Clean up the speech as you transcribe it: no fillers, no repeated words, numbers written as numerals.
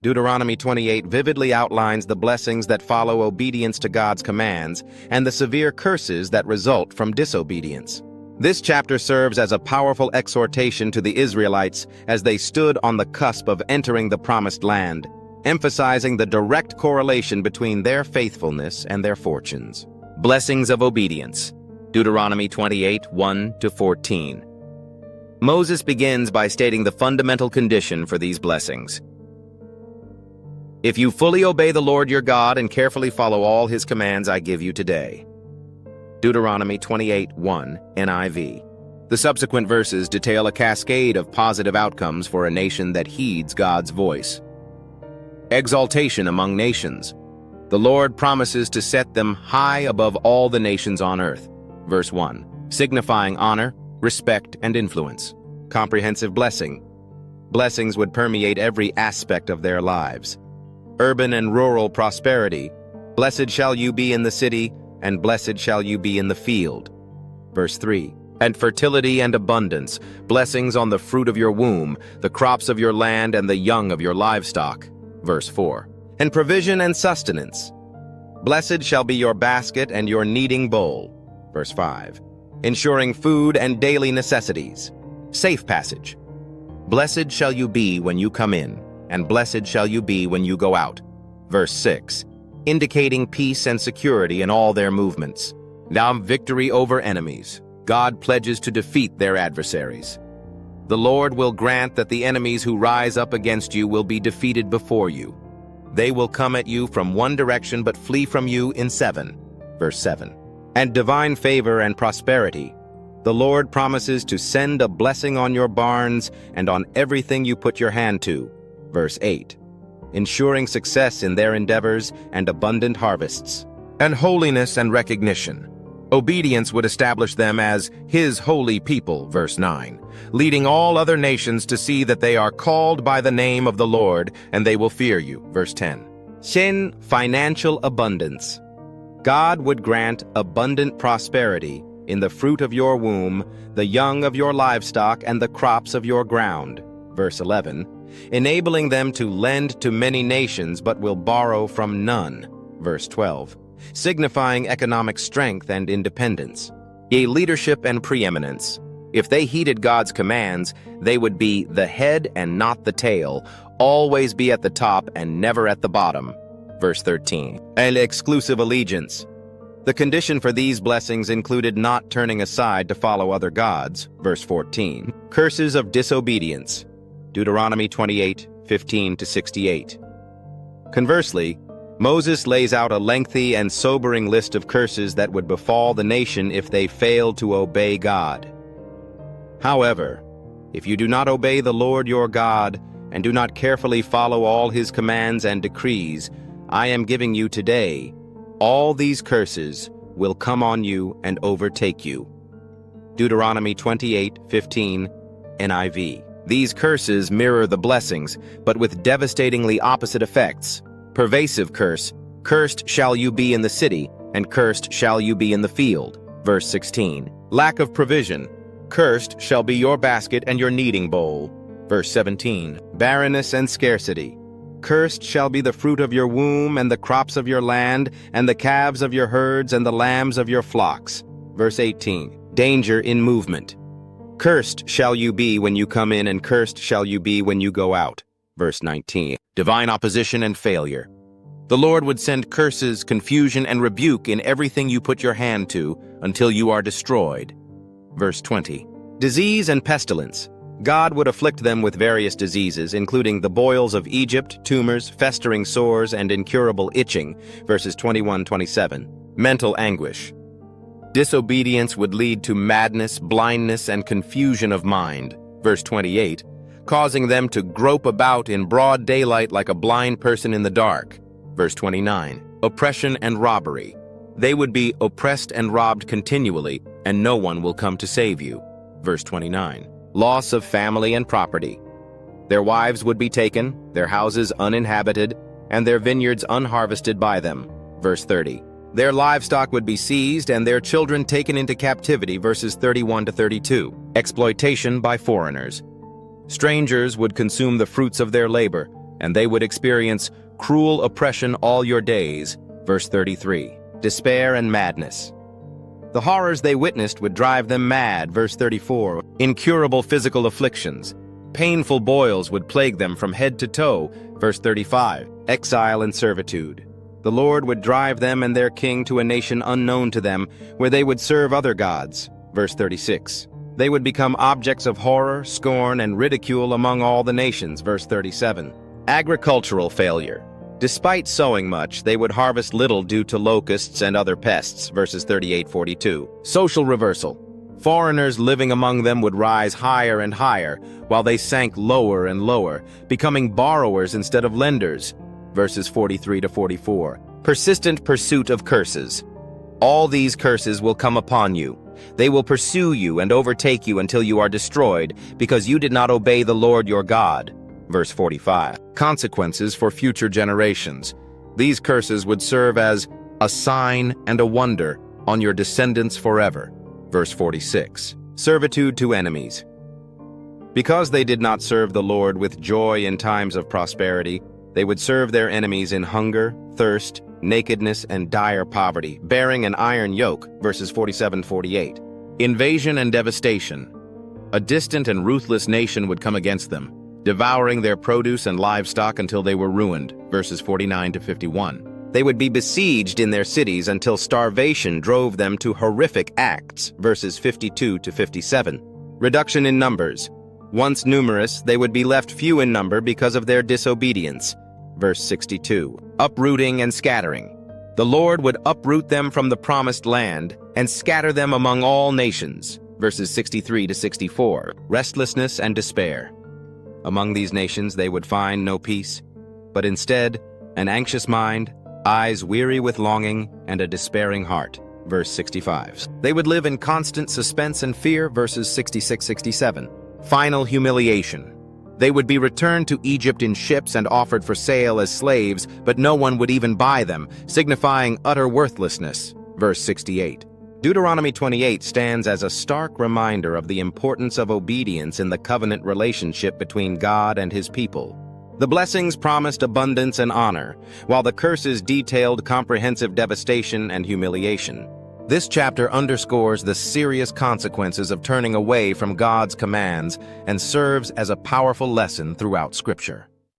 Deuteronomy 28 vividly outlines the blessings that follow obedience to God's commands and the severe curses that result from disobedience. This chapter serves as a powerful exhortation to the Israelites as they stood on the cusp of entering the Promised Land, emphasizing the direct correlation between their faithfulness and their fortunes. Blessings of obedience. Deuteronomy 28, 1-14. Moses begins by stating the fundamental condition for these blessings. If you fully obey the Lord your God and carefully follow all his commands I give you today. Deuteronomy 28:1, NIV. The subsequent verses detail a cascade of positive outcomes for a nation that heeds God's voice. Exaltation among nations. The Lord promises to set them high above all the nations on earth. Verse 1, signifying honor, respect, and influence. Comprehensive blessing. Blessings would permeate every aspect of their lives. Urban and rural prosperity. Blessed shall you be in the city, and blessed shall you be in the field. Verse 3. And fertility and abundance, blessings on the fruit of your womb, the crops of your land, and the young of your livestock. Verse 4. And provision and sustenance. Blessed shall be your basket and your kneading bowl. Verse 5. Ensuring food and daily necessities. Safe passage. Blessed shall you be when you come in, and blessed shall you be when you go out. Verse 6. Indicating peace and security in all their movements. Now victory over enemies. God pledges to defeat their adversaries. The Lord will grant that the enemies who rise up against you will be defeated before you. They will come at you from one direction but flee from you in 7. Verse 7. And divine favor and prosperity. The Lord promises to send a blessing on your barns and on everything you put your hand to. Verse 8. Ensuring success in their endeavors and abundant harvests. And holiness and recognition. Obedience would establish them as his holy people, verse 9, leading all other nations to see that they are called by the name of the Lord, and they will fear you, verse 10. Shin, financial abundance. God would grant abundant prosperity in the fruit of your womb, the young of your livestock, and the crops of your ground, verse 11, enabling them to lend to many nations but will borrow from none, verse 12. Signifying economic strength and independence. Yea, leadership and preeminence. If they heeded God's commands, they would be the head and not the tail, always be at the top and never at the bottom. Verse 13. And exclusive allegiance. The condition for these blessings included not turning aside to follow other gods. Verse 14. Curses of disobedience. Deuteronomy 28, 15-68. Conversely, Moses lays out a lengthy and sobering list of curses that would befall the nation if they failed to obey God. However, if you do not obey the Lord your God and do not carefully follow all his commands and decrees I am giving you today, all these curses will come on you and overtake you. Deuteronomy 28:15, NIV. These curses mirror the blessings, but with devastatingly opposite effects. Pervasive curse, cursed shall you be in the city, and cursed shall you be in the field. Verse 16. Lack of provision, cursed shall be your basket and your kneading bowl. Verse 17. Barrenness and scarcity, cursed shall be the fruit of your womb and the crops of your land and the calves of your herds and the lambs of your flocks. Verse 18. Danger in movement, cursed shall you be when you come in and cursed shall you be when you go out. Verse 19. Divine opposition and failure. The Lord would send curses, confusion, and rebuke in everything you put your hand to until you are destroyed. Verse 20. Disease and pestilence. God would afflict them with various diseases, including the boils of Egypt, tumors, festering sores, and incurable itching. Verses 21-27. Mental anguish. Disobedience would lead to madness, blindness, and confusion of mind. Verse 28. Causing them to grope about in broad daylight like a blind person in the dark. Verse 29. Oppression and robbery. They would be oppressed and robbed continually, and no one will come to save you. Verse 29. Loss of family and property. Their wives would be taken, their houses uninhabited, and their vineyards unharvested by them. Verse 30. Their livestock would be seized and their children taken into captivity. Verses 31-32. Exploitation by foreigners. Strangers would consume the fruits of their labor, and they would experience cruel oppression all your days. Verse 33. Despair and madness. The horrors they witnessed would drive them mad. Verse 34. Incurable physical afflictions. Painful boils would plague them from head to toe. Verse 35. Exile and servitude. The Lord would drive them and their king to a nation unknown to them, where they would serve other gods. Verse 36. They would become objects of horror, scorn, and ridicule among all the nations. Verse 37. Agricultural failure. Despite sowing much, they would harvest little due to locusts and other pests. Verses 38-42. Social reversal. Foreigners living among them would rise higher and higher, while they sank lower and lower, becoming borrowers instead of lenders. Verses 43-44. Persistent pursuit of curses. All these curses will come upon you. They will pursue you and overtake you until you are destroyed, because you did not obey the Lord your God. Verse 45. Consequences for future generations. These curses would serve as a sign and a wonder on your descendants forever. Verse 46. Servitude to enemies. Because they did not serve the Lord with joy in times of prosperity, they would serve their enemies in hunger, thirst, nakedness, and dire poverty, bearing an iron yoke. Verses 47-48. Invasion and devastation. A distant and ruthless nation would come against them, devouring their produce and livestock until they were ruined. Verses 49-51. They would be besieged in their cities until starvation drove them to horrific acts. Verses 52-57. Reduction in numbers. Once numerous, they would be left few in number because of their disobedience. Verse 62. Uprooting and scattering. The Lord would uproot them from the promised land and scatter them among all nations. Verses 63-64. Restlessness and despair. Among these nations they would find no peace, but instead an anxious mind, eyes weary with longing, and a despairing heart. Verse 65. They would live in constant suspense and fear. Verses 66-67. Final humiliation. They would be returned to Egypt in ships and offered for sale as slaves, but no one would even buy them, signifying utter worthlessness. Verse 68. Deuteronomy 28 stands as a stark reminder of the importance of obedience in the covenant relationship between God and his people. The blessings promised abundance and honor, while the curses detailed comprehensive devastation and humiliation. This chapter underscores the serious consequences of turning away from God's commands and serves as a powerful lesson throughout Scripture.